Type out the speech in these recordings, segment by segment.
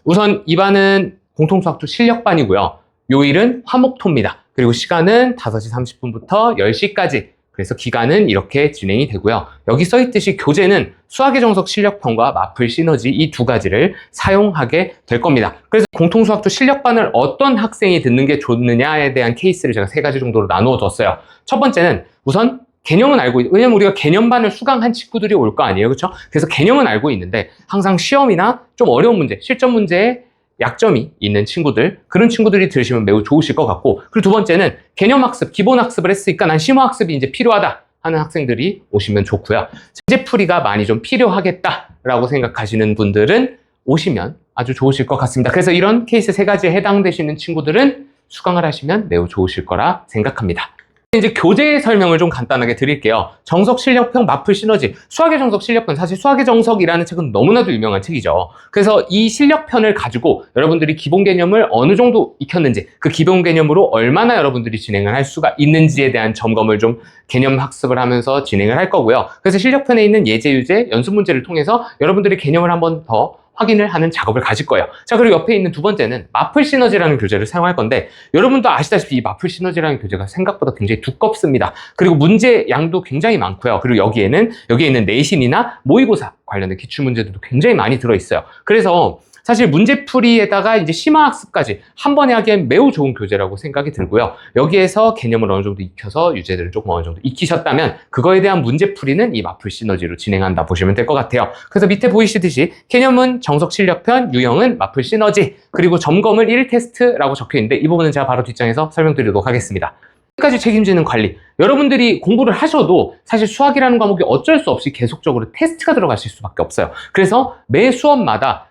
우선 이반은 공통수학투 실력반이고요. 요일은 화목토입니다. 그리고 시간은 5시 30분부터 10시까지. 그래서 기간은 이렇게 진행이 되고요. 여기 써있듯이 교재는 수학의 정석 실력편과 마플 시너지 이 두 가지를 사용하게 될 겁니다. 그래서 공통수학투 실력반을 어떤 학생이 듣는 게 좋느냐에 대한 케이스를 제가 3가지 정도로 나누어 뒀어요. 첫 번째는 우선 개념은 알고 왜냐면 우리가 개념반을 수강한 친구들이 올 거 아니에요, 그렇죠? 그래서 개념은 알고 있는데 항상 시험이나 좀 어려운 문제, 실전 문제에 약점이 있는 친구들, 그런 친구들이 들으시면 매우 좋으실 것 같고, 그리고 두 번째는 개념학습, 기본학습을 했으니까 난 심화학습이 이제 필요하다 하는 학생들이 오시면 좋고요. 문제풀이가 많이 좀 필요하겠다라고 생각하시는 분들은 오시면 아주 좋으실 것 같습니다. 그래서 이런 케이스 3가지에 해당되시는 친구들은 수강을 하시면 매우 좋으실 거라 생각합니다. 이제 교재 설명을 좀 간단하게 드릴게요. 정석 실력편 마플 시너지. 수학의 정석 실력편, 사실 수학의 정석이라는 책은 너무나도 유명한 책이죠. 그래서 이 실력편을 가지고 여러분들이 기본 개념을 어느 정도 익혔는지, 그 기본 개념으로 얼마나 여러분들이 진행을 할 수가 있는지에 대한 점검을 좀 개념 학습을 하면서 진행을 할 거고요. 그래서 실력편에 있는 예제, 유제, 연습 문제를 통해서 여러분들이 개념을 한 번 더 확인을 하는 작업을 가질 거예요. 자, 그리고 옆에 있는 두 번째는 마플 시너지라는 교재를 사용할 건데, 여러분도 아시다시피 이 마플 시너지라는 교재가 생각보다 굉장히 두껍습니다. 그리고 문제 양도 굉장히 많고요. 그리고 여기에 있는 내신이나 모의고사 관련된 기출문제들도 굉장히 많이 들어있어요. 그래서 사실 문제풀이에다가 이제 심화학습까지 한 번에 하기엔 매우 좋은 교재라고 생각이 들고요. 여기에서 개념을 어느 정도 익혀서 유제들을 조금 어느 정도 익히셨다면 그거에 대한 문제풀이는 이 마플 시너지로 진행한다 보시면 될 것 같아요. 그래서 밑에 보이시듯이 개념은 정석 실력편, 유형은 마플 시너지, 그리고 점검을 1테스트라고 적혀 있는데 이 부분은 제가 바로 뒷장에서 설명드리도록 하겠습니다. 끝까지 책임지는 관리. 여러분들이 공부를 하셔도 사실 수학이라는 과목이 어쩔 수 없이 계속적으로 테스트가 들어가실 수밖에 없어요. 그래서 매 수업마다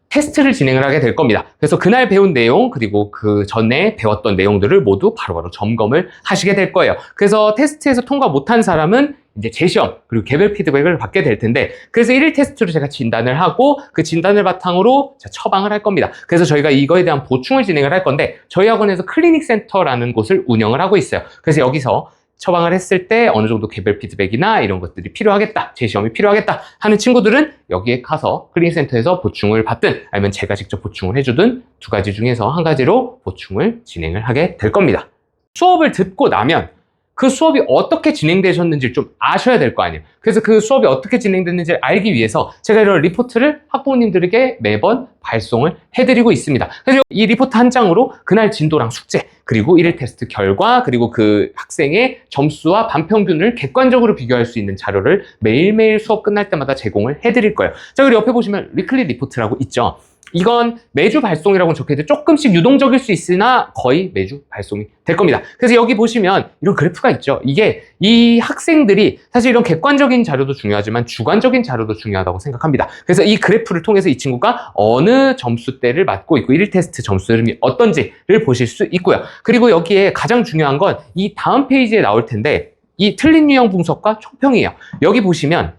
테스트를 진행을 하게 될 겁니다. 그래서 그날 배운 내용, 그리고 그 전에 배웠던 내용들을 모두 바로바로 점검을 하시게 될 거예요. 그래서 테스트에서 통과 못한 사람은 이제 재시험, 그리고 개별 피드백을 받게 될 텐데, 그래서 1일 테스트로 제가 진단을 하고 그 진단을 바탕으로 처방을 할 겁니다. 그래서 저희가 이거에 대한 보충을 진행을 할 건데, 저희 학원에서 클리닉 센터라는 곳을 운영을 하고 있어요. 그래서 여기서 처방을 했을 때 어느 정도 개별 피드백이나 이런 것들이 필요하겠다, 재시험이 필요하겠다 하는 친구들은 여기에 가서 클리닉센터에서 보충을 받든 아니면 제가 직접 보충을 해주든 두 가지 중에서 한 가지로 보충을 진행을 하게 될 겁니다. 수업을 듣고 나면 그 수업이 어떻게 진행되셨는지 좀 아셔야 될 거 아니에요. 그래서 그 수업이 어떻게 진행됐는지를 알기 위해서 제가 이런 리포트를 학부모님들에게 매번 발송을 해드리고 있습니다. 그래서 이 리포트 한 장으로 그날 진도랑 숙제, 그리고 1일 테스트 결과, 그리고 그 학생의 점수와 반평균을 객관적으로 비교할 수 있는 자료를 매일매일 수업 끝날 때마다 제공을 해드릴 거예요. 자, 그리고 옆에 보시면 위클리 리포트라고 있죠. 이건 매주 발송이라고 적혀있는데 조금씩 유동적일 수 있으나 거의 매주 발송이 될 겁니다. 그래서 여기 보시면 이런 그래프가 있죠. 이게 이 학생들이 사실 이런 객관적인 자료도 중요하지만 주관적인 자료도 중요하다고 생각합니다. 그래서 이 그래프를 통해서 이 친구가 어느 점수대를 맞고 있고 1일 테스트 점수 흐름이 어떤지를 보실 수 있고요. 그리고 여기에 가장 중요한 건 이 다음 페이지에 나올 텐데, 이 틀린 유형 분석과 총평이에요. 여기 보시면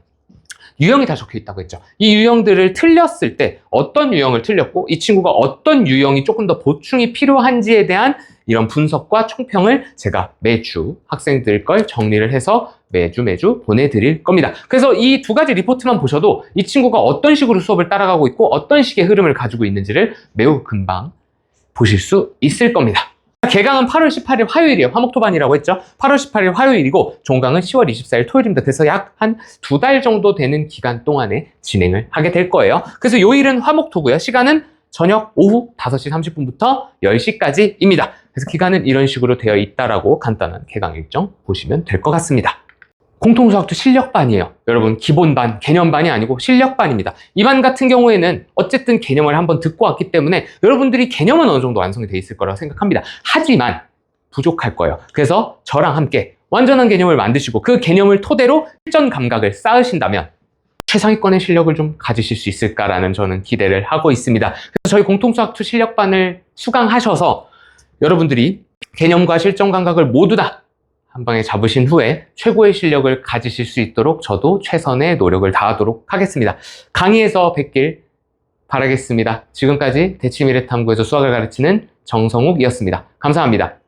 유형이 다 적혀 있다고 했죠. 이 유형들을 틀렸을 때 어떤 유형을 틀렸고 이 친구가 어떤 유형이 조금 더 보충이 필요한지에 대한 이런 분석과 총평을 제가 매주 학생들 걸 정리를 해서 매주 보내드릴 겁니다. 그래서 이 두 가지 리포트만 보셔도 이 친구가 어떤 식으로 수업을 따라가고 있고 어떤 식의 흐름을 가지고 있는지를 매우 금방 보실 수 있을 겁니다. 개강은 8월 18일 화요일이에요. 화목토반이라고 했죠. 8월 18일 화요일이고 종강은 10월 24일 토요일입니다. 그래서 약 한 2달 정도 되는 기간 동안에 진행을 하게 될 거예요. 그래서 요일은 화목토고요. 시간은 저녁 오후 5시 30분부터 10시까지입니다. 그래서 기간은 이런 식으로 되어 있다라고 간단한 개강 일정 보시면 될 것 같습니다. 공통수학도 실력반이에요. 여러분, 기본반, 개념반이 아니고 실력반입니다. 이 반 같은 경우에는 어쨌든 개념을 한번 듣고 왔기 때문에 여러분들이 개념은 어느 정도 완성이 돼 있을 거라고 생각합니다. 하지만 부족할 거예요. 그래서 저랑 함께 완전한 개념을 만드시고 그 개념을 토대로 실전 감각을 쌓으신다면 최상위권의 실력을 좀 가지실 수 있을까라는 저는 기대를 하고 있습니다. 그래서 저희 공통수학2 실력반을 수강하셔서 여러분들이 개념과 실전 감각을 모두 다 한 방에 잡으신 후에 최고의 실력을 가지실 수 있도록 저도 최선의 노력을 다하도록 하겠습니다. 강의에서 뵙길 바라겠습니다. 지금까지 대치미래탐구에서 수학을 가르치는 정성욱이었습니다. 감사합니다.